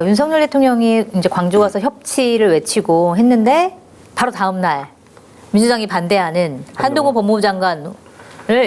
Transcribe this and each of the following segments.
윤석열 대통령이 이제 광주 가서 협치를 외치고 했는데 바로 다음 날 민주당이 반대하는 한동훈 법무부 장관을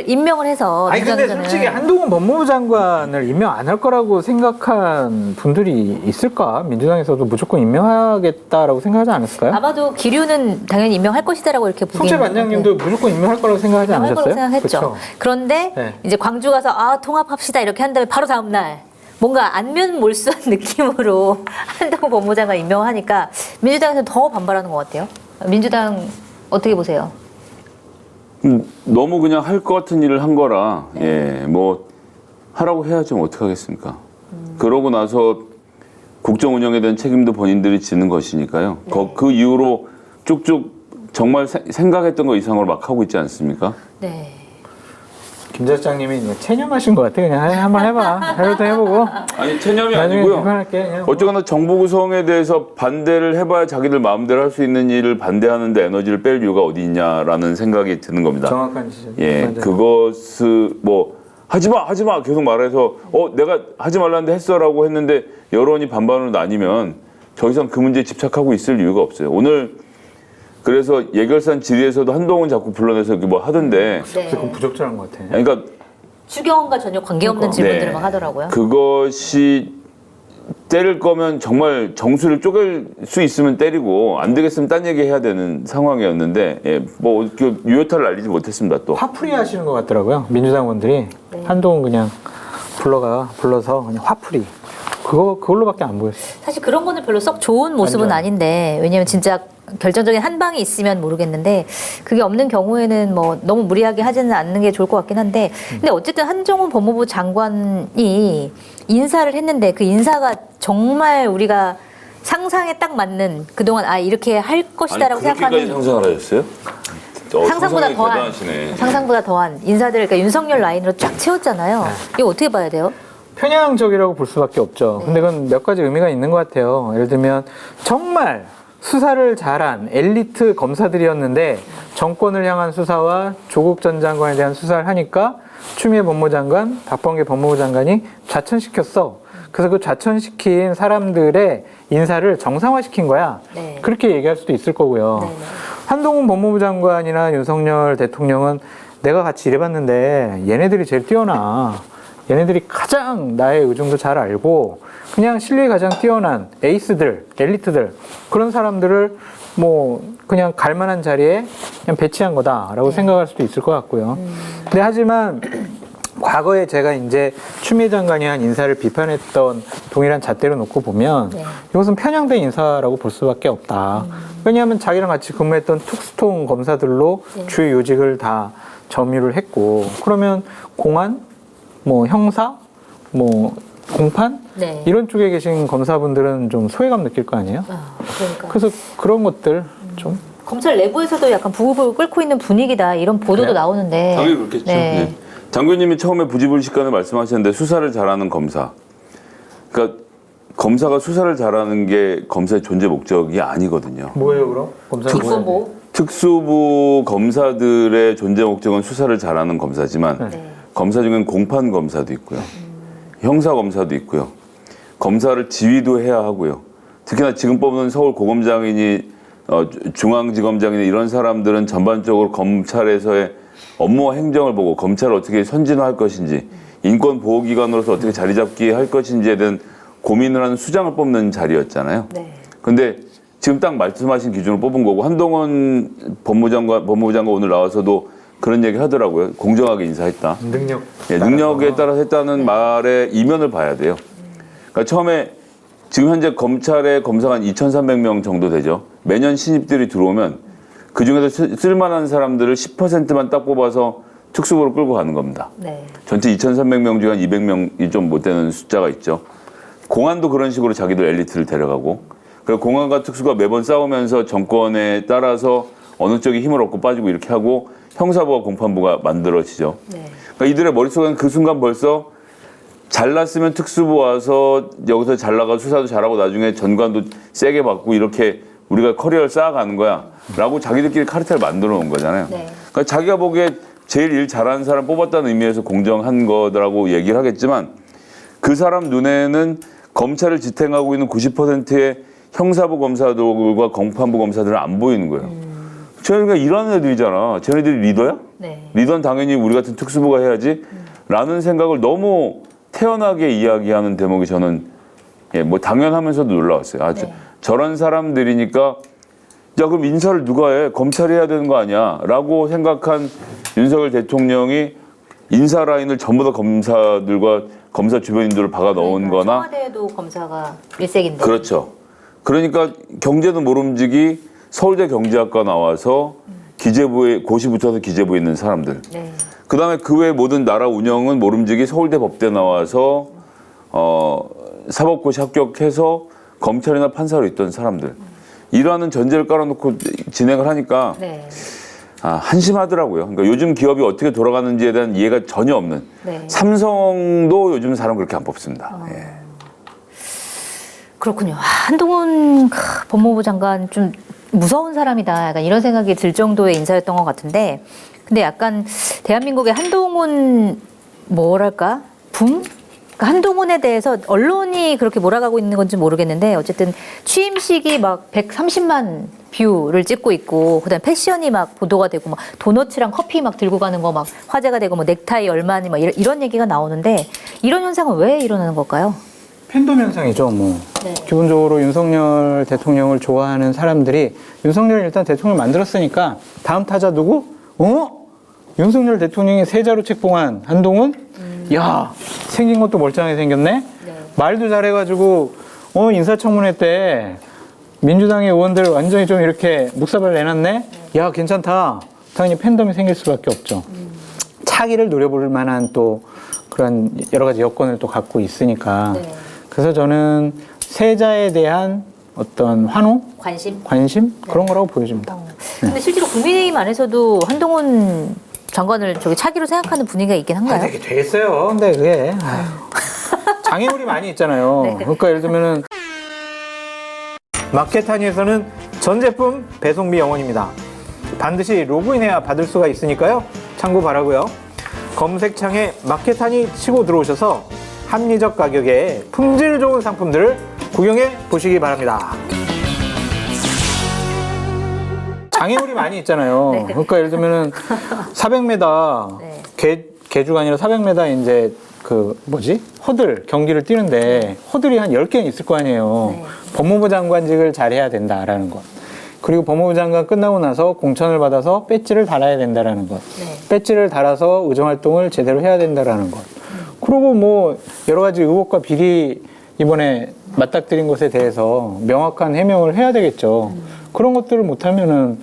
임명을 해서. 아니 근데 솔직히 한동훈 법무부 장관을 임명 안 할 거라고 생각한 분들이 있을까? 민주당에서도 무조건 임명하겠다라고 생각하지 않았을까요? 아마도 기류는 당연히 임명할 것이다라고 이렇게 보긴. 송채 반장님도 무조건 임명할 거라고 생각하지 임명할 않으셨어요? 거라고 생각했죠. 그쵸? 그런데 네. 이제 광주 가서 통합합시다 이렇게 한 다음에 바로 다음 날 뭔가 안면 몰수한 느낌으로 한동훈 법무부 장관 임명하니까 민주당에서 더 반발하는 것 같아요. 민주당 어떻게 보세요? 너무 그냥 할 것 같은 일을 한 거라, 뭐 하라고 해야지 뭐 어떻게 하겠습니까? 그러고 나서 국정 운영에 대한 책임도 본인들이 지는 것이니까요. 네. 그 이후로 쭉쭉 정말 생각했던 거 이상으로 막 하고 있지 않습니까? 네. 김 실장님이 체념하신 것 같아. 그냥 한번 해봐. 해도 해보고. 아니 체념이 나중에 아니고요. 비판할게. 그냥. 어쨌거나 정부 구성에 대해서 반대를 해봐야 자기들 마음대로 할 수 있는 일을 반대하는데 에너지를 뺄 이유가 어디 있냐라는 생각이 드는 겁니다. 정확한 지적. 예, 그것을 뭐 하지마 계속 말해서 내가 하지 말라는데 했어라고 했는데 여론이 반반으로 나뉘면 더 이상 그 문제에 집착하고 있을 이유가 없어요. 오늘 그래서 예결산 질의에서도 한동훈 자꾸 불러내서 이렇게 뭐 하던데, 네. 그건 부적절한 것 같아. 그러니까 추경과 전혀 관계없는 질문들을 막 하더라고요. 그것이 때릴 거면 정말 정수를 쪼갤 수 있으면 때리고 안 되겠으면 딴 얘기 해야 되는 상황이었는데, 뭐 유효타를 날리지 못했습니다. 또 화풀이 하시는 것 같더라고요. 민주당원들이 한동훈 그냥 불러서 그냥 화풀이. 그걸로밖에 안 보였어요. 사실 그런 거는 별로 썩 좋은 모습은 아닌데, 왜냐면 진짜 결정적인 한 방이 있으면 모르겠는데 그게 없는 경우에는 뭐 너무 무리하게 하지는 않는 게 좋을 것 같긴 한데, 근데 어쨌든 한동훈 법무부 장관이 인사를 했는데 그 인사가 정말 우리가 상상에 딱 맞는, 그동안 이렇게 할 것이다라고 생각하는, 상상을 하셨어요? 상상보다 더한, 상상보다 더한 인사들을, 그러니까 윤석열 라인으로 쫙 채웠잖아요. 이거 어떻게 봐야 돼요? 편향적이라고 볼 수밖에 없죠. 근데 그건 몇 가지 의미가 있는 것 같아요. 예를 들면 정말 수사를 잘한 엘리트 검사들이었는데 정권을 향한 수사와 조국 전 장관에 대한 수사를 하니까 추미애 법무부 장관, 박범계 법무부 장관이 좌천시켰어. 그래서 그 좌천시킨 사람들의 인사를 정상화시킨 거야. 네. 그렇게 얘기할 수도 있을 거고요. 네네. 한동훈 법무부 장관이나 윤석열 대통령은 내가 같이 일해봤는데 얘네들이 제일 뛰어나. 얘네들이 가장 나의 의중도 잘 알고 그냥 실력이 가장 뛰어난 에이스들, 엘리트들, 그런 사람들을 뭐 그냥 갈 만한 자리에 그냥 배치한 거다라고 생각할 수도 있을 것 같고요. 근데 하지만 과거에 제가 이제 추미애 장관이 한 인사를 비판했던 동일한 잣대로 놓고 보면 이것은 편향된 인사라고 볼 수밖에 없다. 왜냐하면 자기랑 같이 근무했던 특수통 검사들로 주요 요직을 다 점유를 했고, 그러면 공안, 뭐 형사, 뭐 공판 이런 쪽에 계신 검사분들은 좀 소외감 느낄 거 아니에요? 그러니까. 그래서 그런 것들 좀 검찰 내부에서도 약간 부부를 끓고 있는 분위기다 이런 보도도 나오는데. 당연히 그렇겠죠. 네. 장관님이 처음에 부지불식간을 말씀하셨는데 수사를 잘하는 검사. 그러니까 검사가 수사를 잘하는 게 검사의 존재 목적이 아니거든요. 뭐예요, 그럼? 검사 특수부 검사들의 존재 목적은 수사를 잘하는 검사지만 검사 중엔 공판 검사도 있고요. 형사 검사도 있고요. 검사를 지휘도 해야 하고요. 특히나 지금 뽑는 서울 고검장이니 중앙지검장이니 이런 사람들은 전반적으로 검찰에서의 업무와 행정을 보고 검찰을 어떻게 선진화할 것인지, 인권보호기관으로서 어떻게 자리 잡기 할 것인지에 대한 고민을 하는 수장을 뽑는 자리였잖아요. 근데 지금 딱 말씀하신 기준으로 뽑은 거고, 한동훈 법무부 장관 오늘 나와서도 그런 얘기 하더라고요. 공정하게 인사했다. 능력에 따라서 했다는 말의 이면을 봐야 돼요. 그러니까 처음에 지금 현재 검찰의 검사가 한 2,300명 정도 되죠. 매년 신입들이 들어오면 그중에서 쓸만한 사람들을 10%만 딱 뽑아서 특수부로 끌고 가는 겁니다. 전체 2,300명 중에 한 200명이 좀 못 되는 숫자가 있죠. 공안도 그런 식으로 자기들 엘리트를 데려가고, 그리고 공안과 특수가 매번 싸우면서 정권에 따라서 어느 쪽이 힘을 얻고 빠지고 이렇게 하고 형사부와 공판부가 만들어지죠. 그러니까 이들의 머릿속에는 그 순간 벌써 잘났으면 특수부 와서 여기서 잘 나가 수사도 잘하고 나중에 전관도 세게 받고 이렇게 우리가 커리어를 쌓아가는 거야 라고 자기들끼리 카르텔을 만들어 놓은 거잖아요. 그러니까 자기가 보기에 제일 일 잘하는 사람 뽑았다는 의미에서 공정한 거라고 얘기를 하겠지만, 그 사람 눈에는 검찰을 지탱하고 있는 90%의 형사부 검사들과 공판부 검사들은 안 보이는 거예요. 쟤네가 일하는 애들이잖아. 쟤네들이 리더야? 네. 리더는 당연히 우리 같은 특수부가 해야지. 라는 생각을 너무 태연하게 이야기하는 대목이 저는 뭐 당연하면서도 놀라웠어요. 아, 네. 저런 사람들이니까 야 그럼 인사를 누가 해? 검찰이 해야 되는 거 아니야? 라고 생각한 윤석열 대통령이 인사 라인을 전부 다 검사들과 검사 주변인들을 박아 넣은 거나 청와대에도 검사가 일색인데. 그렇죠. 그러니까 경제도 모름지기 서울대 경제학과 나와서 기재부에 고시 붙여서 기재부에 있는 사람들. 네. 그다음에 그 외 모든 나라 운영은 모름지기 서울대 법대 나와서 사법고시 합격해서 검찰이나 판사로 있던 사람들. 이라는 전제를 깔아놓고 진행을 하니까 네. 한심하더라고요. 그러니까 요즘 기업이 어떻게 돌아가는지에 대한 이해가 전혀 없는. 네. 삼성도 요즘 사람 그렇게 안 뽑습니다. 예. 그렇군요. 한동훈 법무부 장관 좀 무서운 사람이다. 약간 이런 생각이 들 정도의 인사였던 것 같은데, 근데 약간 대한민국의 한동훈 뭐랄까 붐? 그러니까 한동훈에 대해서 언론이 그렇게 몰아가고 있는 건지 모르겠는데 어쨌든 취임식이 막 130만 뷰를 찍고 있고 그다음 패션이 막 보도가 되고 막 도너츠랑 커피 막 들고 가는 거 막 화제가 되고 뭐 넥타이 얼마니 막 이런 얘기가 나오는데 이런 현상은 왜 일어나는 걸까요? 팬덤 현상이죠. 뭐 네. 기본적으로 윤석열 대통령을 좋아하는 사람들이 윤석열이 일단 대통령을 만들었으니까 다음 타자 누구? 윤석열 대통령이 세자로 책봉한 한동훈? 야, 생긴 것도 멀쩡하게 생겼네? 네. 말도 잘해가지고 인사청문회 때 민주당의 의원들 완전히 좀 이렇게 묵사발 내놨네? 야, 괜찮다. 당연히 팬덤이 생길 수밖에 없죠. 차기를 노려볼 만한 또 그런 여러 가지 여건을 또 갖고 있으니까. 네. 그래서 저는 세자에 대한 어떤 환호? 관심? 그런 거라고 보여집니다. 근데 실제로 국민의힘 안에서도 한동훈 장관을 저기 차기로 생각하는 분위기가 있긴 한가요? 되게 되겠어요. 근데 그게 장애물이 많이 있잖아요. 네. 그러니까 예를 들면은 마켓하니에서는 전 제품 배송비 0원입니다. 반드시 로그인해야 받을 수가 있으니까요. 참고 바라고요. 검색창에 마켓하니 치고 들어오셔서 합리적 가격에 품질 좋은 상품들을 구경해 보시기 바랍니다. 장애물이 많이 있잖아요. 네. 그러니까 예를 들면은 400m 네. 개주가 아니라 400m 이제 그 뭐지? 허들 경기를 뛰는데 허들이 한 10개는 있을 거 아니에요. 네. 법무부 장관직을 잘해야 된다라는 것. 그리고 법무부 장관 끝나고 나서 공천을 받아서 배지를 달아야 된다라는 것. 네. 배지를 달아서 의정활동을 제대로 해야 된다라는 것. 그리고 뭐 여러 가지 의혹과 비리 이번에 맞닥뜨린 것에 대해서 명확한 해명을 해야 되겠죠. 그런 것들을 못하면은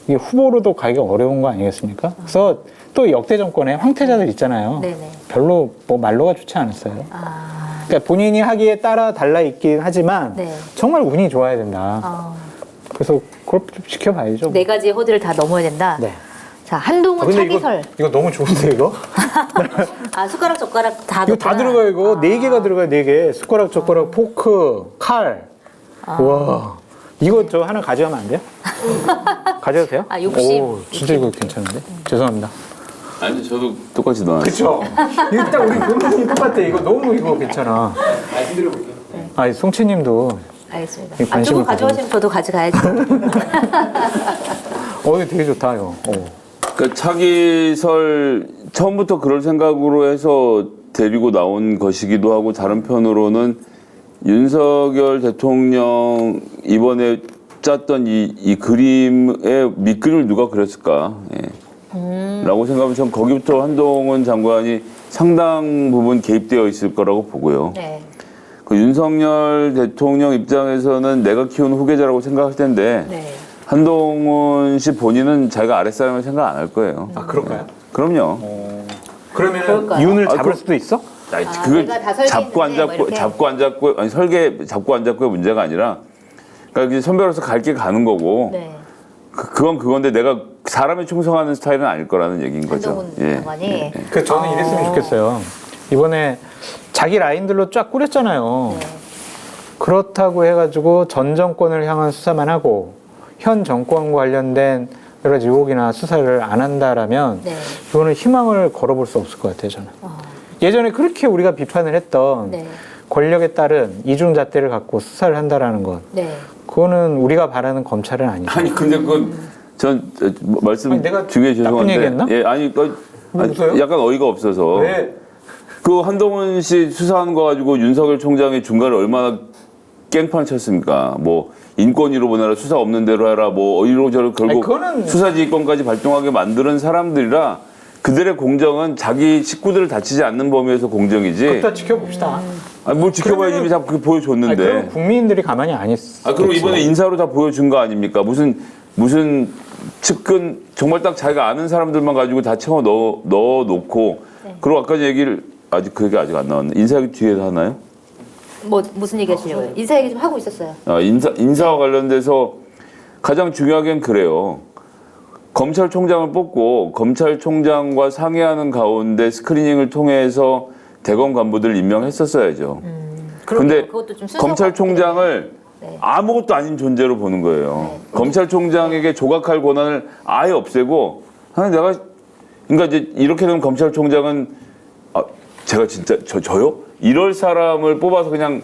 이게 후보로도 가기가 어려운 거 아니겠습니까? 그래서 또 역대 정권에 황태자들 있잖아요. 네네. 별로 뭐 말로가 좋지 않았어요. 아, 그러니까 본인이 하기에 따라 달라 있긴 하지만 네. 정말 운이 좋아야 된다. 그래서 그걸 좀 지켜봐야죠. 네 가지 허들을 다 넘어야 된다. 네. 자, 한동훈 근데 차기설. 이거 너무 좋은데 이거? 숟가락 젓가락 다 이거 다 넣구나. 들어가요 이거. 4개가 들어가요 4개. 숟가락, 젓가락, 포크, 칼. 와. 이거 저 하나 가져가면 안 돼요? 가져도 돼요? 욕심. 오, 진짜 이거 괜찮은데? 죄송합니다. 아니 저도 똑같이 넣어놨어요. 그쵸? 이거 딱 우리 본능이 똑같아. 이거 너무 이거 괜찮아. 흔들어 볼게요. 아, 송채님도. 알겠습니다. 관심을 안쪽으로 가져가시면 저도 가져가야죠. 이거 되게 좋다 이거. 그러니까 차기설 처음부터 그럴 생각으로 해서 데리고 나온 것이기도 하고 다른 편으로는 윤석열 대통령 이번에 짰던 이 그림의 밑그림을 누가 그렸을까? 라고 생각하면 전 거기부터 한동훈 장관이 상당 부분 개입되어 있을 거라고 보고요. 네. 그 윤석열 대통령 입장에서는 내가 키운 후계자라고 생각할 텐데 네. 한동훈 씨 본인은 자기가 아랫사람을 생각 안 할 거예요. 아, 그럴까요? 그럼요. 그러면 그럴까요? 윤을 아, 잡을 그- 수도 있어? 그걸 내가 다 설계 잡고 안 있는데 뭐 잡고 이렇게? 잡고 안 잡고 아니 설계 잡고 안 잡고의 문제가 아니라 그러니까 이제 선배로서 갈 길 가는 거고 네. 그건 그건데 내가 사람에 충성하는 스타일은 아닐 거라는 얘기인 거죠. 한동훈 장관이. 그 저는 이랬으면 좋겠어요. 이번에 자기 라인들로 쫙 꾸렸잖아요. 네. 그렇다고 해가지고 전 정권을 향한 수사만 하고 현 정권과 관련된 여러 가지 의혹이나 수사를 안 한다라면 네. 이거는 희망을 걸어볼 수 없을 것 같아요, 저는. 예전에 그렇게 우리가 비판을 했던 네. 권력에 따른 이중잣대를 갖고 수사를 한다라는 것. 네. 그거는 우리가 바라는 검찰은 아니죠. 아니 근데 그건 전 말씀 아니, 내가 중에 나쁜 죄송한데 얘기했나? 예 아니 뭐 웃어요? 약간 어이가 없어서 왜? 그 한동훈 씨 수사하는 거 가지고 윤석열 총장이 중간에 얼마나 깽판 쳤습니까? 뭐 인권위로 보내라 수사 없는 대로 해라 뭐 이러저러 결국 아니, 그거는- 수사지휘권까지 발동하게 만드는 사람들이라 그들의 공정은 자기 식구들을 다치지 않는 범위에서 공정이지. 그것도 지켜봅시다. 아니, 뭘 지켜봐야지 그러면은- 이미 다 그렇게 보여줬는데. 아니, 그럼 국민들이 가만히 안 있어. 아, 그럼 이번에 인사로 다 보여준 거 아닙니까? 무슨 측근 정말 딱 자기가 아는 사람들만 가지고 다 채워 넣어 놓고 그리고 아까 얘기를 그게 아직 안 나왔네. 인사 얘기 뒤에서 하나요? 뭐 무슨 얘기 하시려고요? 인사 얘기 좀 하고 있었어요. 인사와 관련돼서 가장 중요하게는 그래요. 검찰총장을 뽑고 검찰총장과 상의하는 가운데 스크리닝을 통해서 대검 간부들을 임명했었어야죠. 그런데 그것도 좀 순서가- 검찰총장을 네. 아무것도 아닌 존재로 보는 거예요. 네. 검찰총장에게 조각할 권한을 아예 없애고, 그러니까 이제 이렇게 되면 검찰총장은 제가 진짜 저요? 이럴 사람을 뽑아서 그냥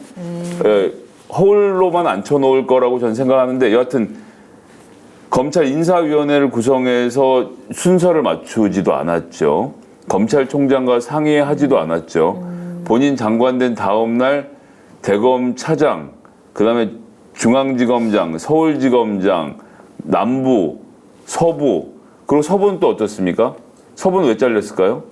허울로만 앉혀놓을 거라고 저는 생각하는데 여하튼 검찰 인사위원회를 구성해서 순서를 맞추지도 않았죠. 검찰총장과 상의하지도 않았죠. 본인 장관된 다음 날 대검 차장, 그다음에 중앙지검장, 서울지검장, 남부, 서부, 그리고 서부는 또 어떻습니까? 서부는 왜 잘렸을까요?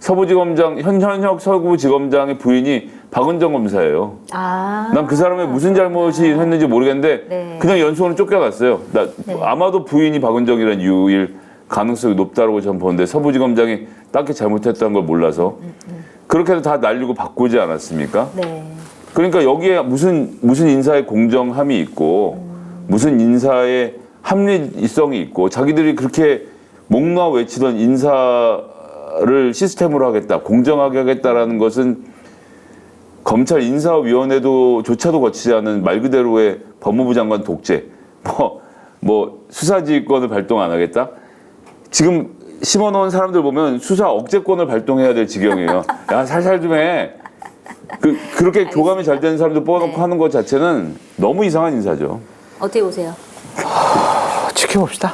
서부지검장, 현현혁 서부지검장의 부인이 박은정 검사예요. 아. 난 그 사람의 무슨 잘못이 했는지 모르겠는데 네. 그냥 연수원을 쫓겨났어요. 아마도 부인이 박은정이라는 이유일 가능성이 높다고 저는 보는데 서부지검장이 딱히 잘못했다는 걸 몰라서 그렇게 해서 다 날리고 바꾸지 않았습니까? 네. 그러니까 여기에 무슨 인사의 공정함이 있고 무슨 인사의 합리성이 있고 자기들이 그렇게 목 놓아 외치던 인사를 시스템으로 하겠다, 공정하게 하겠다라는 것은 검찰 인사위원회도 조차도 거치지 않은 말 그대로의 법무부 장관 독재, 뭐 수사지휘권을 발동 안 하겠다. 지금 심어놓은 사람들 보면 수사 억제권을 발동해야 될 지경이에요. 야 살살 좀 해. 그렇게 교감이 잘 되는 사람들 뽑아놓고 네. 하는 것 자체는 너무 이상한 인사죠. 어떻게 보세요? 지켜봅시다.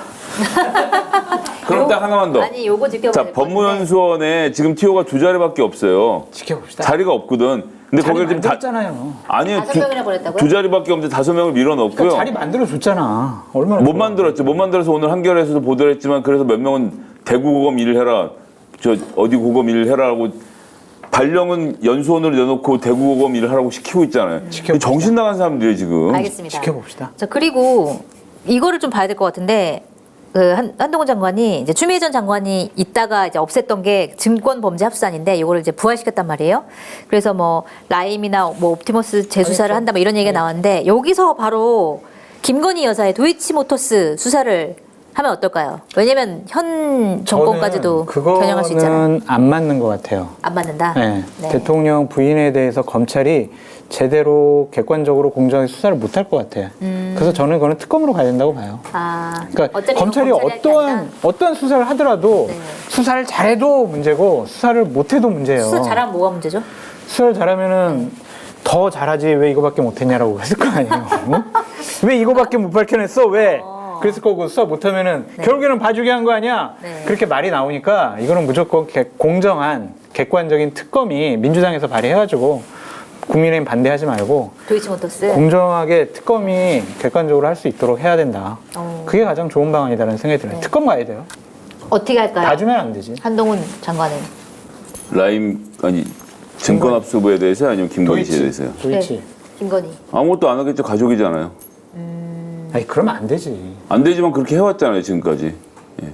그럼 딱 하나만 더. 아니 요거 지켜봐야 자, 될것 같은데. 법무연수원에 지금 티오가 2자리밖에 없어요. 지켜봅시다. 자리가 없거든. 근데 자리 거기를 지금 만들었잖아요. 아니요. 5명이나 보냈다고요? 2자리밖에 없는데 5명을 밀어넣고요. 그러니까 자리 만들어줬잖아. 얼마나 못 좋아. 만들었죠. 못 만들어서 오늘 한겨레에서도 보도를 했지만 그래서 몇 명은 대구고검 일을 해라. 어디 고검 일을 해라라고 발령은 연수원으로 내놓고 대구고검 일을 하라고 시키고 있잖아요. 지켜봅시다. 정신 나간 사람들이에요 지금. 알겠습니다. 지켜봅시다. 자, 그리고 이거를 좀 봐야 될 것 같은데 한동훈 장관이 이제 추미애 전 장관이 있다가 이제 없앴던 게 증권범죄합수단인데 이거를 이제 부활시켰단 말이에요. 그래서 뭐 라임이나 뭐 옵티머스 재수사를 한다 뭐 이런 얘기가 나왔는데 여기서 바로 김건희 여사의 도이치모터스 수사를 하면 어떨까요? 왜냐면 현 정권까지도 겨냥할 수 있잖아요. 그거는 안 맞는 것 같아요. 안 맞는다. 네. 네. 대통령 부인에 대해서 검찰이 제대로 객관적으로 공정하게 수사를 못할 것 같아요. 그래서 저는 그거는 특검으로 가야 된다고 봐요. 아, 그러니까 어차피 검찰이 이건 검찰이 할게 아니다. 어떠한 수사를 하더라도 네. 수사를 잘해도 문제고 수사를 못해도 문제예요. 수사 잘하면 뭐가 문제죠? 수사를 잘하면은 더 잘하지 왜 이거밖에 못했냐라고 했을 거 아니에요. 어? 왜 이거밖에 못 밝혀냈어? 왜? 그랬을 거고 수사 못하면은 결국에는 봐주게 한 거 아니야? 네. 그렇게 말이 나오니까 이거는 무조건 공정한 객관적인 특검이 민주당에서 발의해가지고 국민의힘 반대하지 말고 도이치모터스. 공정하게 특검이 객관적으로 할 수 있도록 해야 된다. 그게 가장 좋은 방안이다라는 생각이 들어요. 특검 가야 돼요. 어떻게 할까요? 봐주면 안 되지. 한동훈 장관은. 라임 증권합수부에 대해서 아니면 김건희 씨에 대해서요. 도이치. 네. 김건희. 아무것도 안 하겠죠. 가족이잖아요. 아니 그러면 안 되지. 안 되지만 그렇게 해왔잖아요 지금까지. 예.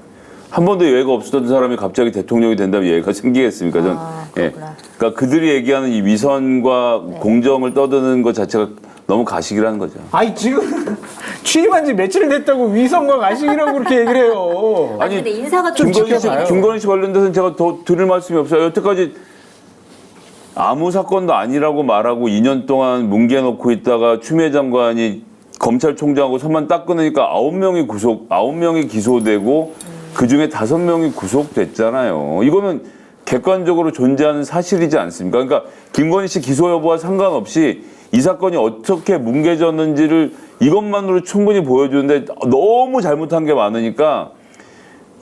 한 번도 예외가 없었던 사람이 갑자기 대통령이 된다면 예외가 생기겠습니까? 전. 그렇구나. 그러니까 그들이 얘기하는 이 위선과 공정을 떠드는 것 자체가 너무 가식이라는 거죠. 아니 지금 취임한 지 며칠 됐다고 위선과 가식이라고 그렇게 얘기를 해요. 아니 근데 인사가 좀 지켜봐요. 김건희 씨 관련돼서는 제가 더 들을 말씀이 없어요. 여태까지 아무 사건도 아니라고 말하고 2년 동안 뭉개놓고 있다가 추미애 장관이 검찰총장하고 손만 딱 끊으니까 9명이 기소되고 그 중에 5명이 구속됐잖아요. 이거는 객관적으로 존재하는 사실이지 않습니까? 그러니까 김건희 씨 기소 여부와 상관없이 이 사건이 어떻게 뭉개졌는지를 이것만으로 충분히 보여주는데 너무 잘못한 게 많으니까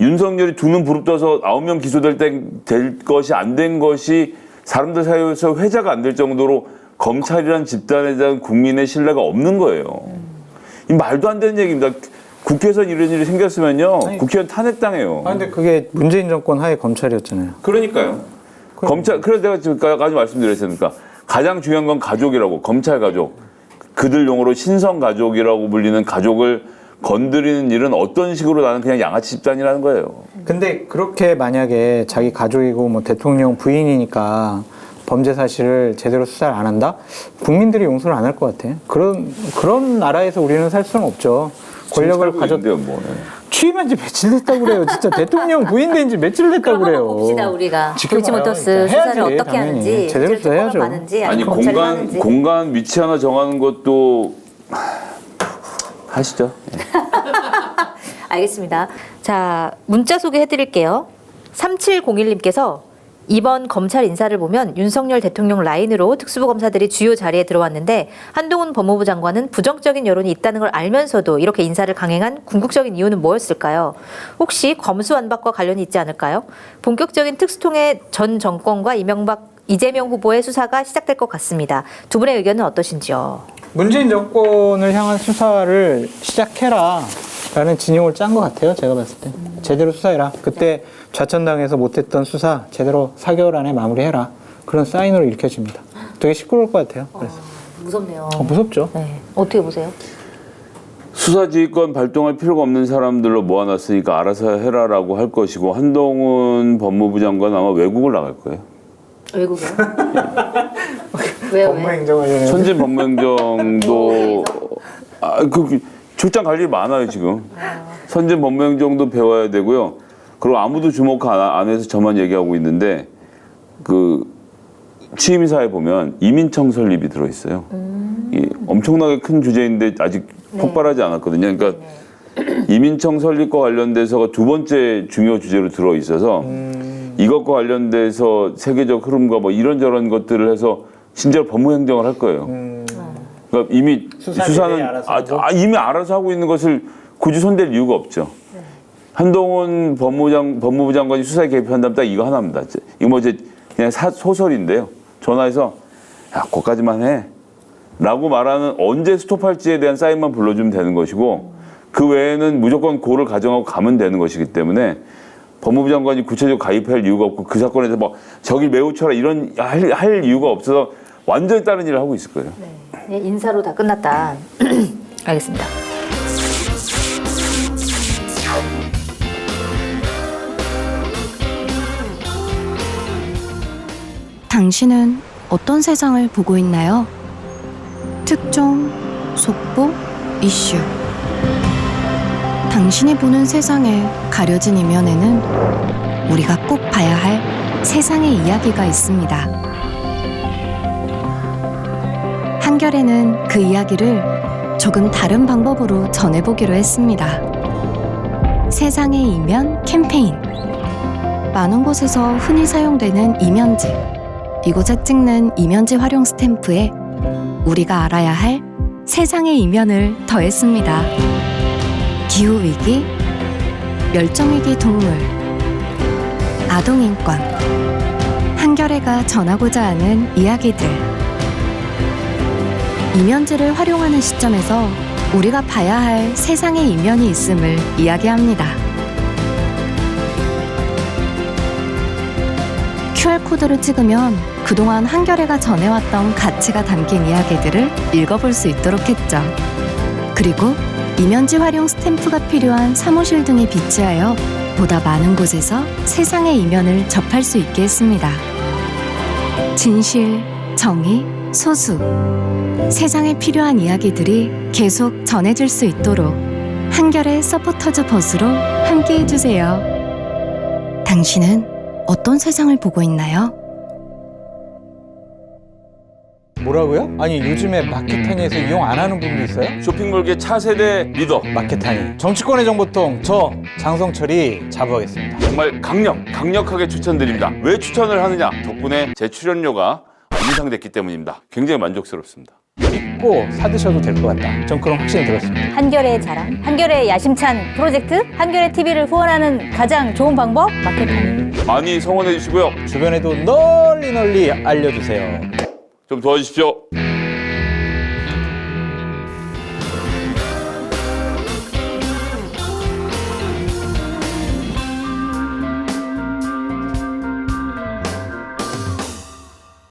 윤석열이 두 눈 부릅떠서 9명 기소될 될 것이 안 된 것이 사람들 사이에서 회자가 안 될 정도로 검찰이란 집단에 대한 국민의 신뢰가 없는 거예요. 이 말도 안 되는 얘기입니다. 국회에서 이런 일이 생겼으면요. 국회의원 탄핵당해요. 근데 그게 문재인 정권 하에 검찰이었잖아요. 그러니까요. 검찰, 그래서 제가 지금까지 말씀드렸으니까 가장 중요한 건 가족이라고, 검찰 가족. 그들 용어로 신성 가족이라고 불리는 가족을 건드리는 일은 어떤 식으로 나는 그냥 양아치 집단이라는 거예요. 근데 그렇게 만약에 자기 가족이고 뭐 대통령 부인이니까 범죄 사실을 제대로 수사를 안 한다? 국민들이 용서를 안 할 것 같아. 그런 나라에서 우리는 살 수는 없죠. 권력을 뭐. 취임한 지 며칠 됐다고 그래요. 진짜 대통령 부인된 지 며칠 됐다고 그래요. 봅시다 우리가 지켜봐요. 도이치모터스 그러니까 수사를 해야지, 어떻게 당연히. 하는지 제대로 수사해야죠. 받는지 아니 검찰이 하는지. 공간 위치 하나 정하는 것도 하시죠. 예. 알겠습니다. 자, 문자 소개해드릴게요. 3701님께서 이번 검찰 인사를 보면 윤석열 대통령 라인으로 특수부 검사들이 주요 자리에 들어왔는데 한동훈 법무부 장관은 부정적인 여론이 있다는 걸 알면서도 이렇게 인사를 강행한 궁극적인 이유는 뭐였을까요? 혹시 검수완박과 관련이 있지 않을까요? 본격적인 특수통의 전 정권과 이재명 후보의 수사가 시작될 것 같습니다. 두 분의 의견은 어떠신지요? 문재인 정권을 향한 수사를 시작해라 라는 진용을 짠 것 같아요. 제가 봤을 때. 제대로 수사해라. 그때 좌천당에서 못했던 수사 제대로 4개월 안에 마무리해라. 그런 사인으로 읽혀집니다. 되게 시끄러울 것 같아요. 그래서. 무섭네요. 무섭죠. 네. 어떻게 보세요? 수사지휘권 발동할 필요가 없는 사람들로 모아놨으니까 알아서 해라라고 할 것이고 한동훈 법무부 장관은 아마 외국을 나갈 거예요. 외국이요? 왜요? 법무행정관련 선진 법무행정도 출장 갈 일이 많아요 지금. 선진 법무행정도 배워야 되고요. 그리고 아무도 주목 안 해서 저만 얘기하고 있는데 그 취임사에 보면 이민청 설립이 들어있어요. 이 엄청나게 큰 주제인데 아직 폭발하지 않았거든요. 그러니까 이민청 설립과 관련돼서가 두 번째 중요 주제로 들어있어서 이것과 관련돼서 세계적 흐름과 뭐 이런저런 것들을 해서 진짜 법무행정을 할 거예요. 그러니까 이미 수사는 이미 알아서 하고 있는 것을 굳이 손댈 이유가 없죠. 한동훈 법무부 장관이 수사에 개입한다면 딱 이거 하나입니다. 이거 뭐 이제 그냥 소설인데요. 전화해서 야, 거기까지만 해. 라고 말하는 언제 스톱할지에 대한 사인만 불러주면 되는 것이고 그 외에는 무조건 고를 가정하고 가면 되는 것이기 때문에 법무부 장관이 구체적으로 가입할 이유가 없고 그 사건에서 뭐 저길 매우 쳐라 이런 할 이유가 없어서 완전히 다른 일을 하고 있을 거예요. 네, 인사로 다 끝났다. 알겠습니다. 당신은 어떤 세상을 보고 있나요? 특종, 속보, 이슈. 당신이 보는 세상의 가려진 이면에는 우리가 꼭 봐야 할 세상의 이야기가 있습니다. 한결에는 그 이야기를 조금 다른 방법으로 전해보기로 했습니다. 세상의 이면 캠페인. 많은 곳에서 흔히 사용되는 이면지. 이곳에 찍는 이면지 활용 스탬프에 우리가 알아야 할 세상의 이면을 더했습니다. 기후위기, 멸종위기 동물, 아동인권, 한겨레가 전하고자 하는 이야기들. 이면지를 활용하는 시점에서 우리가 봐야 할 세상의 이면이 있음을 이야기합니다. QR코드를 찍으면 그동안 한겨레가 전해왔던 가치가 담긴 이야기들을 읽어볼 수 있도록 했죠. 그리고 이면지 활용 스탬프가 필요한 사무실 등에 비치하여 보다 많은 곳에서 세상의 이면을 접할 수 있게 했습니다. 진실, 정의, 소수. 세상에 필요한 이야기들이 계속 전해질 수 있도록 한겨레 서포터즈 버스로 함께해주세요. 당신은 어떤 세상을 보고 있나요? 뭐라고요? 아니 요즘에 마켓타니에서 이용 안 하는 분도 있어요? 쇼핑몰계 차세대 리더 마켓타니 정치권의 정보통 저 장성철이 자부하겠습니다. 정말 강력하게 추천드립니다. 왜 추천을 하느냐? 덕분에 제 출연료가 인상됐기 때문입니다. 굉장히 만족스럽습니다. 믿고 사드셔도 될 것 같다. 전 그런 확신이 들었습니다. 한겨레의 자랑, 한겨레의 야심찬 프로젝트, 한겨레 TV를 후원하는 가장 좋은 방법 마켓타니. 많이 성원해 주시고요. 주변에도 널리 알려주세요. 좀 도와주십시오.